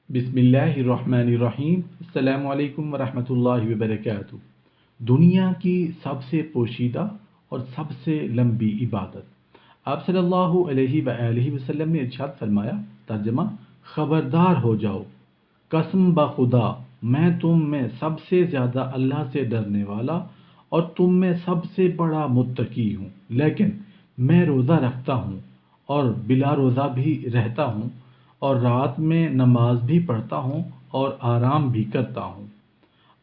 बिस्मिल्लाहिर्रहमानिर्रहीम। अस्सलामु अलैकुम वरहमतुल्लाहि वबरकातुहू। दुनिया की सबसे पोशीदा और सबसे लंबी इबादत। आप सल्लल्लाहु अलैहि वसल्लम ने इरशाद फरमाया, तर्जमा, खबरदार हो जाओ, कसम ब खुदा मैं तुम में सबसे ज़्यादा अल्लाह से डरने वाला और तुम में सबसे बड़ा मुत्तकी हूँ, लेकिन मैं रोज़ा रखता हूँ और बिला रोज़ा भी रहता हूँ और रात में नमाज भी पढ़ता हूँ और आराम भी करता हूँ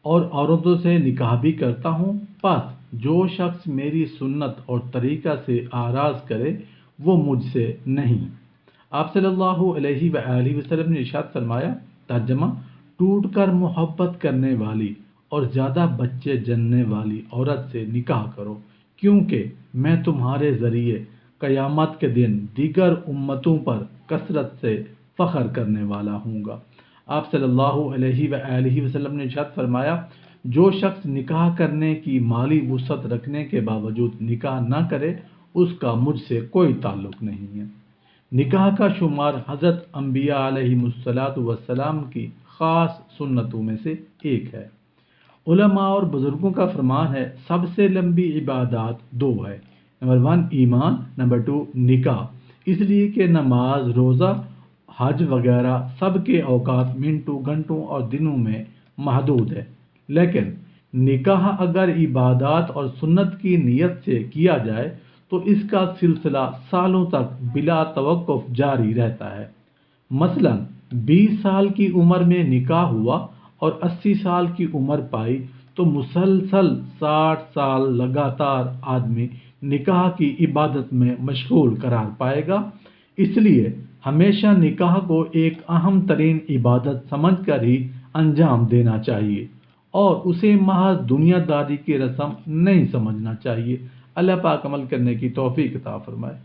और औरतों से निकाह भी करता हूँ। बस जो शख्स मेरी सुन्नत और तरीक़ा से आराज़ करे वो मुझसे नहीं। आप सल्लल्लाहु अलैहि वसल्लम ने इरशाद फरमाया, तर्जमा, टूट कर मोहब्बत करने वाली और ज़्यादा बच्चे जनने वाली औरत से निकाह करो, क्योंकि मैं तुम्हारे ज़रिए क़यामत के दिन दीगर उम्मतों पर कसरत से फ़ख्र करने वाला हूँगा। आप सल्लल्लाहु अलैहि वसल्लम ने इरशाद फरमाया, जो शख्स निकाह करने की माली वुसअत रखने के बावजूद निकाह न करे उसका मुझसे कोई ताल्लुक़ नहीं है। निकाह का शुमार हज़रत अम्बिया अलैहिमुस्सलातु वस्सलाम की ख़ास सुन्नतों में से एक है। उलमा और बुज़ुर्गों का फरमान है, सबसे लंबी इबादत दो है। नंबर 1 ईमान, नंबर 2 निकाह। इसलिए कि नमाज, रोज़ा, हज वगैरह सब के औकात मिनटों, घंटों और दिनों में महदूद है, लेकिन निकाह अगर इबादत और सुन्नत की नीयत से किया जाए तो इसका सिलसिला सालों तक बिला तवक्कुफ जारी रहता है। मसलन 20 साल की उम्र में निकाह हुआ और 80 साल की उम्र पाई तो मुसलसल 60 साल लगातार आदमी निकाह की इबादत में मशगूल करार पाएगा। इसलिए हमेशा निकाह को एक अहम तरीन इबादत समझकर ही अंजाम देना चाहिए और उसे महज दुनियादारी की रस्म नहीं समझना चाहिए। अल्लाह पाक अमल करने की तौफीक अता फरमाए।